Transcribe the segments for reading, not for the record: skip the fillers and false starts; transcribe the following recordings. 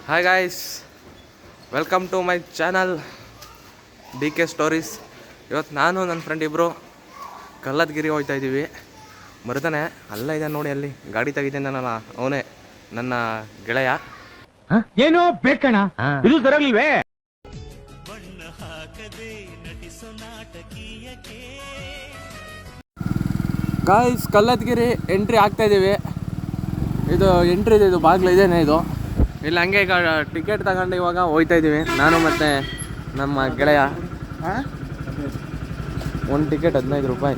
Hi guys, welcome to my channel DK stories. ಇವತ್ತು ನಾನು ನನ್ನ ಫ್ರೆಂಡ್ ಇಬ್ಬರು ಕಲ್ಲತ್ಗಿರಿ ಹೋಗ್ತಾ ಇದ್ದೀವಿ. ಮರ್ದನೆ ಅಲ್ಲ ಇದೆ ನೋಡಿ, ಅಲ್ಲಿ ಗಾಡಿ ತೆಗಿದ್ದೇನಲ್ಲ ಅವನೇ ನನ್ನ ಗೆಳೆಯ. ಏನೋ ಬೇಕಣ, ಇದು ಸರಿಯಾಗಿಲ್ವೇ? ಗಾಯ್ಸ್, ಕಲ್ಲತ್ಗಿರಿ ಎಂಟ್ರಿ ಆಗ್ತಾ ಇದ್ದೀವಿ. ಇದು ಎಂಟ್ರಿ ಇದೆ, ಇದು ಬಾಗಿಲು ಇದೇನೆ ಇದು. ಇಲ್ಲಿ ಹಂಗೆ ಈಗ ಟಿಕೆಟ್ ತಗೊಂಡು ಇವಾಗ ಹೋಗ್ತಾ ಇದ್ದೀವಿ, ನಾನು ಮತ್ತು ನಮ್ಮ ಗೆಳೆಯ. ಒಂದು ಟಿಕೆಟ್ 15 ರೂಪಾಯಿ.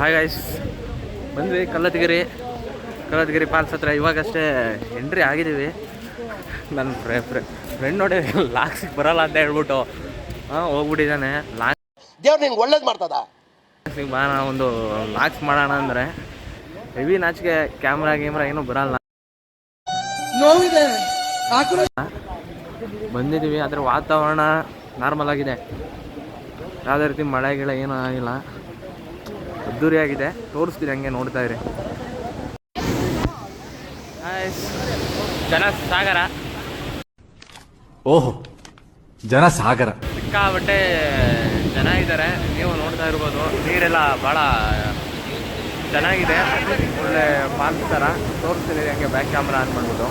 ಹಾಯ್ ಗಾಯ್ಸ್, ಬಂದ್ವಿ ಕಲ್ಲತ್ಗಿರಿ ಪಾಲ್ಸ್ ಹತ್ರ. ಇವಾಗಷ್ಟೇ ಎಂಟ್ರಿ ಆಗಿದ್ದೀವಿ. ನನ್ನ ಫ್ರೆಂಡ್ ನೋಡಿ ಲಾಕ್ಸಿಗೆ ಬರಲ್ಲ ಅಂತ ಹೇಳ್ಬಿಟ್ಟು ಹೋಗ್ಬಿಟ್ಟಿದ್ದಾನೆ. ದೇವ್ರು ನಿಂಗೆ ಒಳ್ಳೇದು ಮಾಡ್ತದ. ಬಾ, ಒಂದು ಲಾಕ್ಸ್ ಮಾಡೋಣ ಅಂದರೆ ಹೆವಿ ನಾಚಿಕೆ, ಕ್ಯಾಮ್ರಾ ಏನೂ ಬರಲ್ಲ. ಬಂದಿದ್ದೀವಿ, ಆದರೆ ವಾತಾವರಣ ನಾರ್ಮಲ್ ಆಗಿದೆ, ಯಾವುದೇ ರೀತಿ ಮಳೆ ಗಿಳೆ ಏನೂ ಆಗಿಲ್ಲ, ಅದ್ದೂರಿಯಾಗಿದೆ. ತೋರಿಸ್ತೀನಿ, ಹಂಗೆ ನೋಡ್ತಾ ಇರಿ. ಜನಸಾಗರ. ಓಹೋ, ಜನಸಾಗರ. ಸಿಕ್ಕಾಬಟ್ಟೆ ಜನ ಇದ್ದಾರೆ, ನೀವು ನೋಡ್ತಾ ಇರ್ಬೋದು. ನೀರೆಲ್ಲ ಭಾಳ ಚೆನ್ನಾಗಿದೆ, ಒಳ್ಳೆ ಪಾರ್ಕ್ ಥರ. ತೋರಿಸ್ತೀನಿ ಹಂಗೆ ಬ್ಯಾಕ್ ಕ್ಯಾಮ್ರಾ ಆನ್ ಮಾಡ್ಬಿಟ್ಟು.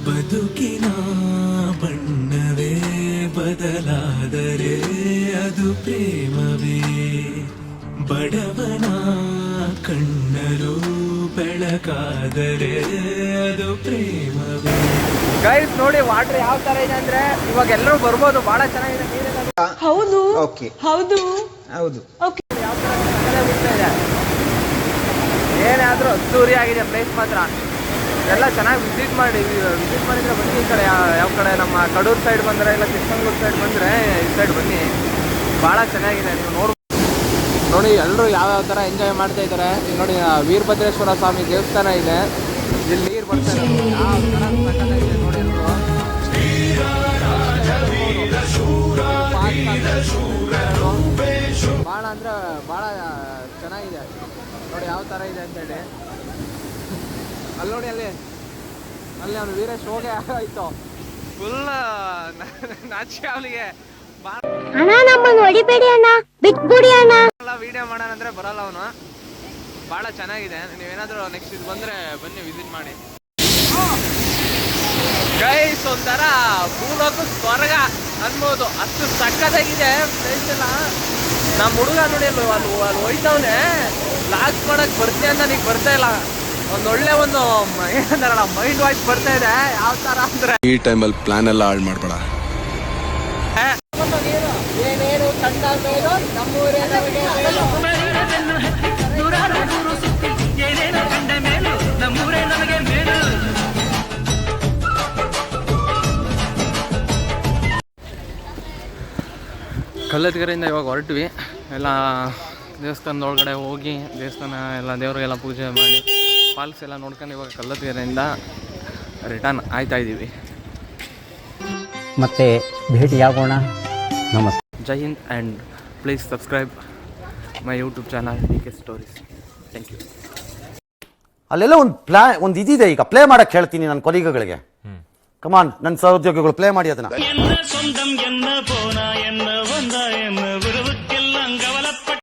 ಬದುಕಿನ ಬಣ್ಣವೇ ಬದಲಾದರೆ ಅದು ಪ್ರೇಮವೇ, ಬಡವನ ಕಣ್ಣರು ಬೆಳಕಾದರೆ ಅದು ಪ್ರೇಮವೇ. ಗೈಸ್ ನೋಡಿ, ವಾಟರ್ ಯಾವ ತರ ಇದೆ ಅಂದ್ರೆ ಇವಾಗ ಎಲ್ಲರೂ ಬರ್ಬೋದು, ಬಹಳ ಚೆನ್ನಾಗಿದೆ ನೀರೆಲ್ಲ. ಹೌದು ಹೌದು ಹೌದು. ಯಾವ ತರ ಚೆನ್ನಾಗಿ ಬಿಡ್ತಾ ಇದೆ, ಏನಾದ್ರೂ ಅದ್ದೂರಿ ಆಗಿದೆ ಪ್ಲೇಸ್ ಮಾತ್ರ. ಎಲ್ಲ ಚೆನ್ನಾಗಿ ವಿಸಿಟ್ ಮಾಡಿದ್ರೆ ಬನ್ನಿ. ಈ ಕಡೆ ಯಾವ ಕಡೆ ನಮ್ಮ ಕಡೂರು ಸೈಡ್ ಬಂದರೆ, ಇಲ್ಲ ಚಿಕ್ಕಮಂಗ್ಳೂರು ಸೈಡ್ ಬಂದರೆ ಈ ಸೈಡ್ ಬನ್ನಿ, ಭಾಳ ಚೆನ್ನಾಗಿದೆ. ನೀವು ನೋಡಿ ಎಲ್ಲರೂ ಯಾವ್ಯಾವ ಥರ ಎಂಜಾಯ್ ಮಾಡ್ತಾ ಇದ್ದಾರೆ. ಈಗ ನೋಡಿ, ವೀರಭದ್ರೇಶ್ವರ ಸ್ವಾಮಿ ದೇವಸ್ಥಾನ ಇದೆ, ಇಲ್ಲಿ ನೀರು ಬರ್ತಾ ಇದೆ. ಯಾವ ಥರ ಸಕ್ಕತ್ತಾಗಿದೆ ನೋಡಿ ಎಲ್ಲರೂ. ಭಾಳ ಅಂದರೆ ಭಾಳ ಚೆನ್ನಾಗಿದೆ ನೋಡಿ, ಯಾವ ಥರ ಇದೆ ಅಂತೇಳಿ. ಅಲ್ಲಿ ನೋಡಿ, ಅಲ್ಲಿ ಅವನು ವೀರೇಶ್ ಹೋಗೇ ಆಯಿತು, ಫುಲ್ ನಾಚಿಕೆ ಅವನಿಗೆ. ಅಣ್ಣ, ನಮ್ಮನ್ನು ಹೊಡಿಬೇಡಿ ಅಣ್ಣ, ಬಿಟ್ಬಿಡಿ ಅಣ್ಣ. ವಿಡಿಯೋ ಮಾಡೋಣ ಅಂದ್ರೆ ಬರಲ್ಲ ಅವನು. ಭಾಳ ಚೆನ್ನಾಗಿದೆ, ನೀವೇನಾದರೂ ನೆಕ್ಸ್ಟ್ ಇದು ಬಂದರೆ ಬನ್ನಿ, ವಿಸಿಟ್ ಮಾಡಿ. ಗೈಸ್, ಒಂಥರ ಭೂಲೋಕ ಸ್ವರ್ಗ ಅನ್ಬೋದು, ಅಷ್ಟು ಸಕ್ಕತ್ತಾಗಿದೆ ಪ್ಲೇಸ್ ಎಲ್ಲ. ನಮ್ಮ ಹುಡುಗ ನೋಡಿ ಅಲ್ಲಿ ಹೋಯ್ತವನೆ, ಲಾಕ್ಸ್ ಮಾಡಕ್ಕೆ ಬರ್ತೀನಿ ಅಂತ ನೀನು ಬರ್ತಾ ಇಲ್ಲ. ಒಂದೊಳ್ಳೆ ಏನಂತಾರಲ್ಲ, ಮೈಂಡ್ ವಾಯ್ಸ್ ಬರ್ತಾ ಇದೆ. ಯಾವ ಥರ ಅಂದರೆ ಈ ಟೈಮಲ್ಲಿ ಪ್ಲಾನ್ ಎಲ್ಲ ಹಾಳು ಮಾಡಬೇಡ. ಏನೇನು ಕಂಡ ಮೇಲೋ ನಮ್ಮೂರೇ ನಮಗೆ ಮೇಲು. ಕಲ್ಲತ್ಗಿರಿಯಿಂದ ಇವಾಗ ಹೊರಟ್ವಿ. ಎಲ್ಲ ದೇವಸ್ಥಾನದ ಒಳಗಡೆ ಹೋಗಿ, ದೇವಸ್ಥಾನ ಎಲ್ಲ ದೇವರಿಗೆಲ್ಲ ಪೂಜೆ ಮಾಡಿ, ಫಾಲ್ಸ್ ಎಲ್ಲ ನೋಡ್ಕೊಂಡು ಇವಾಗ ಕಲ್ಲತ್ಗಿರಿಯಿಂದ ರಿಟರ್ನ್ ಆಯ್ತಾ ಇದ್ದೀವಿ. ಮತ್ತೆ ಭೇಟಿಯಾಗೋಣ. ನಮಸ್ತೆ. ಜೈ ಹಿಂದ್ and please subscribe my YouTube channel DK stories. Thank you. ಅಲ್ಲೆಲ್ಲ ಒಂದು ಇದಿದೆ, ಈಗ ಪ್ಲೇ ಮಾಡಕ್ಕೆ ಹೇಳ್ತೀನಿ ನನ್ನ ಕೊಲೀಗಗಳಿಗೆ. ಕಮಾನ್, ನನ್ನ ಸಹೋದ್ಯೋಗಿಗಳು ಪ್ಲೇ ಮಾಡಿ ಅದನ್ನ.